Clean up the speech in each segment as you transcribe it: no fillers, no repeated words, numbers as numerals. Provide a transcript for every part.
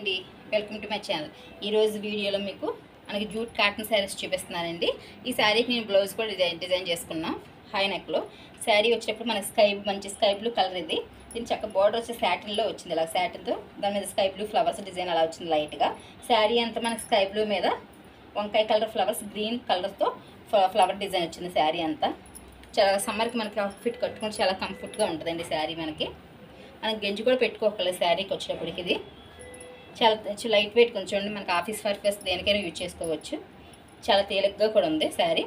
అండి, welcome to my channel. ఈరోజు వీడియోలో మీకు మనకి జూట్ కాటన్ శారీస్ చూపిస్తున్నానండి. ఈ శారీకి నేను బ్లౌజ్ కూడా డిజైన్ చేసుకున్నాను. హై నెక్లో శారీ వచ్చేటప్పుడు మన మంచి స్కై బ్లూ కలర్. ఇది దీని చక్క బార్డర్ వచ్చే శాటిన్లో వచ్చింది. ఇలా శాటిన్తో దాని మీద స్కై బ్లూ ఫ్లవర్స్ డిజైన్ అలా వచ్చింది లైట్గా. శారీ అంతా మనకి స్కై బ్లూ మీద వంకాయ కలర్ ఫ్లవర్స్ గ్రీన్ కలర్తో ఫ్లవర్ డిజైన్ వచ్చింది. శారీ అంతా చాలా సమ్మర్కి మనకి అవుట్ఫిట్ కట్టుకుంటే చాలా కంఫర్ట్గా ఉంటుందండి. శారీ మనకి గెంజి కూడా పెట్టుకోగలదు. శారీకి వచ్చేటప్పటికి ఇది చాలా లైట్ వెయిట్ కొంచెం మనకి ఆఫీస్ పర్పస్ దేనికైనా యూజ్ చేసుకోవచ్చు. చాలా తేలిగ్గా కూడా ఉంది శారీ.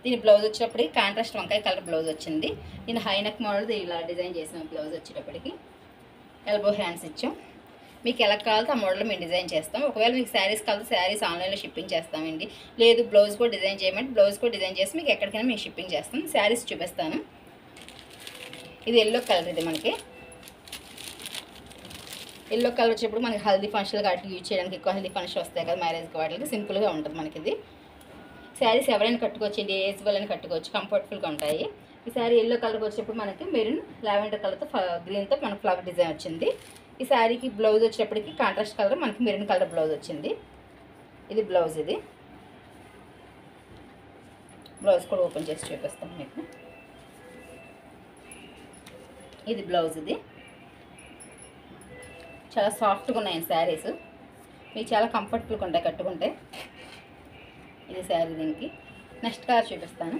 దీని బ్లౌజ్ వచ్చేటప్పటికి కాంట్రాస్ట్ వంకాయ కలర్ బ్లౌజ్ వచ్చింది. దీని హై నెక్ మోడల్ ఇలా డిజైన్ చేసాం. బ్లౌజ్ వచ్చేటప్పటికి ఎల్బో హ్యాండ్స్ ఇచ్చాం. మీకు ఎలా కావాలో ఆ మోడల్ మేము డిజైన్ చేస్తాం. ఒకవేళ మీకు శారీస్ కావాలంటే శారీస్ ఆన్లైన్లో షిప్పింగ్ చేస్తామండి. లేదు బ్లౌజ్ కూడా డిజైన్ చేయమంటే బ్లౌజ్ కూడా డిజైన్ చేసి మీకు ఎక్కడికైనా మేము షిప్పింగ్ చేస్తాం. శారీస్ చూపిస్తాను. ఇది ఎల్లో కలర్. ఇది మనకి ఎల్లో కలర్ వచ్చేప్పుడు మనకి హల్దీ ఫంక్షన్ వాటికి యూజ్ చేయడానికి ఎక్కువ హల్దీ ఫంక్షన్ వస్తాయి కదా, మ్యారేజ్కి వాటికి సింపుల్గా ఉంటుంది మనకి. ఇది శారీస్ ఎవరైనా కట్టుకోవచ్చు, ఏజ్ వాళ్ళని కట్టుకోవచ్చు, కంఫర్టబుల్గా ఉంటాయి. ఈ శారీ ఎల్లో కలర్కి వచ్చేప్పుడు మనకి మెరూన్ లావెండర్ కలర్తో గ్రీన్తో మనకి ఫ్లవర్ డిజైన్ వచ్చింది. ఈ శారీకి బ్లౌజ్ వచ్చేటప్పటికి కాంట్రాస్ట్ కలర్ మనకి మెరూన్ కలర్ బ్లౌజ్ వచ్చింది. ఇది బ్లౌజ్. ఇది బ్లౌజ్ కూడా ఓపెన్ చేసి చూపిస్తాను మీకు. ఇది బ్లౌజ్. ఇది చాలా సాఫ్ట్గా ఉన్నాయి శారీస్, మీకు చాలా కంఫర్టబుల్గా ఉంటాయి కట్టుకుంటే. ఇది శారీ. దీనికి నెక్స్ట్ కలర్ చూపిస్తాను.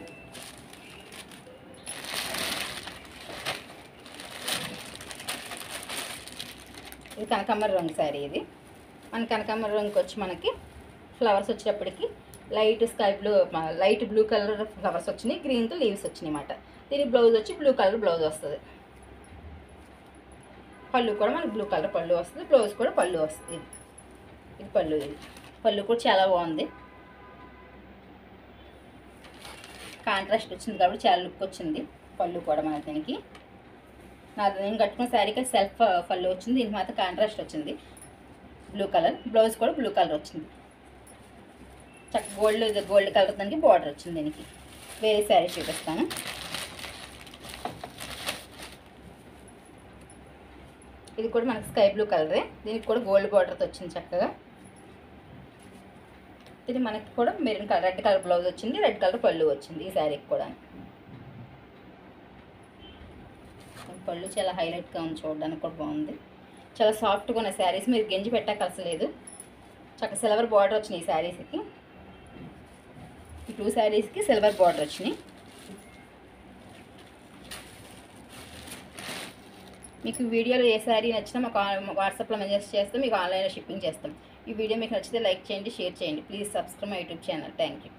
ఇది కనకాంబర రంగు శారీ. ఇది మన కనకాంబర రంగుకి వచ్చి మనకి ఫ్లవర్స్ వచ్చేటప్పటికి లైట్ బ్లూ కలర్ ఫ్లవర్స్ వచ్చినాయి, గ్రీన్తో లీవ్స్ వచ్చినాయి అన్నమాట. దీనికి బ్లౌజ్ వచ్చి బ్లూ కలర్ బ్లౌజ్ వస్తుంది. పళ్ళు కూడా మనకి బ్లూ కలర్ పళ్ళు వస్తుంది. బ్లౌజ్ కూడా పళ్ళు వస్తుంది. ఇది పళ్ళు. ఇది పళ్ళు కూడా చాలా బాగుంది. కాంట్రాస్ట్ వచ్చింది కాబట్టి చాలా లుక్ వచ్చింది పళ్ళు కూడా మనకి. దీనికి నేను కట్టుకున్న శారీకి సెల్ఫ్ పళ్ళు వచ్చింది. దీనికి మాత్రం కాంట్రాస్ట్ వచ్చింది బ్లూ కలర్. బ్లౌజ్ కూడా బ్లూ కలర్ వచ్చింది. చక్క గోల్డ్ కలర్ దానికి బార్డర్ వచ్చింది. దీనికి వేరే శారీ చూపిస్తాను. ఇది కూడా మనకి స్కై బ్లూ కలరే. దీనికి కూడా గోల్డ్ బార్డర్తో వచ్చింది చక్కగా. ఇది మనకి కూడా maroon colour red colour blouse వచ్చింది, రెడ్ కలర్ పళ్ళు వచ్చింది ఈ శారీకి కూడా. పళ్ళు చాలా హైలైట్గా ఉంది, చూడడానికి కూడా బాగుంది. చాలా సాఫ్ట్గా ఉన్న శారీస్, మీరు గెంజి పెట్టక్కర్లేదు. చక్క సిల్వర్ బార్డర్ వచ్చినాయి ఈ శారీస్కి. ఈ 2 శారీస్కి సిల్వర్ బార్డర్ వచ్చినాయి. మీకు వీడియోలో ఏ శారీ నచ్చినా మాకు వాట్సాప్లో మెసేజ్ చేస్తే మీకు ఆన్లైన్లో షిప్పింగ్ చేస్తాం. ఈ వీడియో మీకు నచ్చితే లైక్ చేయండి, షేర్ చేయండి. Please subscribe my YouTube channel. Thank you.